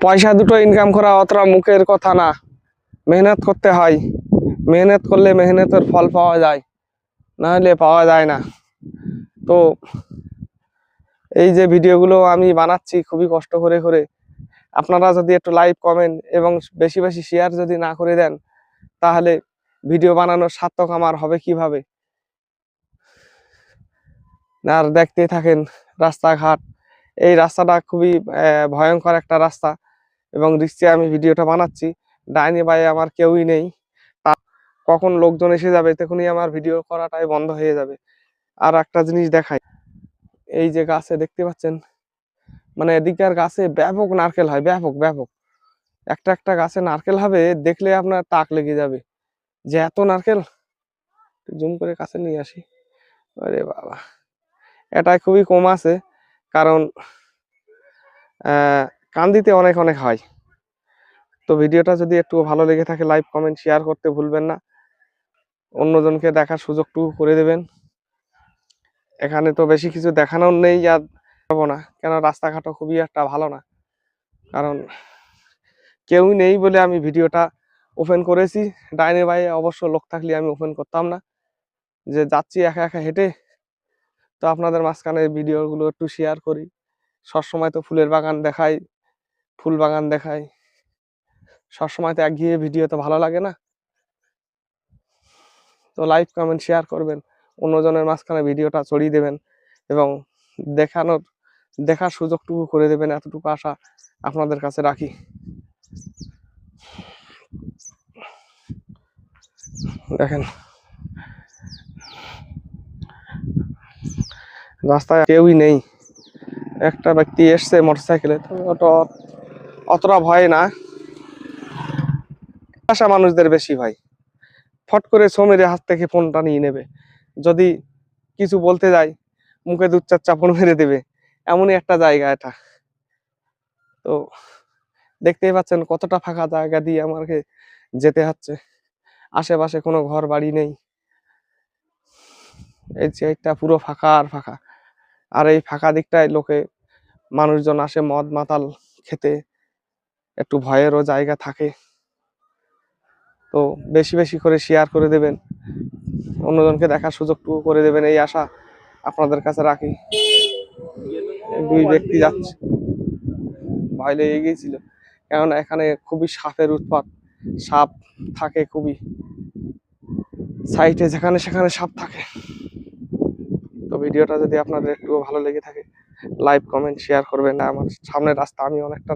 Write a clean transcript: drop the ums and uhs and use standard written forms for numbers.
পয়সা দুটো ইনকাম করা অতটা মুখের কথা না, মেহনত করতে হয়। মেহনত করলে মেহনতের ফল পাওয়া যায়, না হলে পাওয়া যায় না। তো এই যে ভিডিওগুলো আমি বানাচ্ছি খুবই কষ্ট করে করে, আপনারা যদি একটু লাইক কমেন্ট এবং বেশি বেশি শেয়ার যদি না করে দেন, তাহলে ভিডিও বানানোর সার্থক আমার হবে কিভাবে? আর দেখতেই থাকেন রাস্তাঘাট। এই রাস্তাটা খুবই ভয়ঙ্কর একটা রাস্তা, এবং রিক্সে আমি ভিডিওটা বানাচ্ছি। ডাইনি বাই আমার কেউই নেই, কখন লোকজন এসে যাবে তখনই আমার ভিডিও করাটাই বন্ধ হয়ে যাবে। আর একটা জিনিস দেখাই, এই যে গাছে দেখতে পাচ্ছেন, মানে এদিককার গাছে ব্যাপক নারকেল হয়, ব্যাপক ব্যাপক। একটা একটা গাছে নারকেল হবে, দেখলে আপনার তাক লেগে যাবে যে এত নারকেল। জুম করে কাছে নিয়ে আসি। আরে বাবা, এটাই খুবই কম আছে, কারণ কান্দিতে অনেক অনেক হয়। তো ভিডিওটা যদি একটু ভালো লেগে থাকে, লাইক কমেন্ট শেয়ার করতে ভুলবেন না, অন্যজনকে দেখার সুযোগটুকু করে দেবেন। এখানে তো বেশি কিছু দেখানোর নেই, আর যাবো না, কেন রাস্তাঘাটও খুবই একটা ভালো না। কারণ কেউই নেই বলে আমি ভিডিওটা ওপেন করেছি। ডাইনে বাইরে অবশ্য লোক থাকলে আমি ওপেন করতাম না, যে যাচ্ছি একা একা হেঁটে। তো আপনাদের মাঝখানে ভিডিওগুলো একটু শেয়ার করি। সবসময় তো ফুলের বাগান দেখাই, ফুল বাগান দেখাই, সবসময় তো একঘেয়ে ভিডিও তো ভালো লাগে না। তো লাইক কমেন্ট শেয়ার করবেন, অন্যজনের মাঝখানে ভিডিওটা ছড়িয়ে দেবেন, এবং দেখার সুযোগটুকু করে দেবেন, এতটুকু আশা আপনাদের কাছে রাখি। দেখেন রাস্তায় কেউই নেই, একটা ব্যক্তি এসছে মোটরসাইকেলে, অতটা ভয় না, আসা মানুষদের বেশি ভয়। ফট করে মেরে হাত থেকে ফোনটা নিয়ে নেবে, যদি কিছু বলতে যায় মুখে দু চার চাপড় মেরে দেবে, এমনই একটা জায়গা এটা। তো দেখতেই পাচ্ছেন কতটা ফাঁকা জায়গা দিয়ে আমাকে যেতে হচ্ছে, আশেপাশে কোনো ঘর বাড়ি নেই। এই সাইডটা পুরো ফাঁকা আর ফাঁকা, আর এই ফাঁকা দিকটায় মানুষজন আসে মদ মাতাল খেতে, একটু ভয়েরও জায়গা থাকে। তো বেশি বেশি করে শেয়ার করে দেবেন, অন্যজনকে দেখার সুযোগটুকু করে দেবেন, এই আশা আপনাদের কাছে রাখি। দুই ব্যক্তি যাচ্ছে, ভয় লেগে গিয়েছিল, কেননা এখানে খুবই সাপের উৎপাত, সাপ থাকে খুবই, সাইটে যেখানে সেখানে সাপ থাকে। তো ভিডিওটা যদি আপনাদের একটু ভালো লেগে থাকে, লাইক কমেন্ট শেয়ার করবেন। আমার সামনের রাস্তা, আমি অনেকটা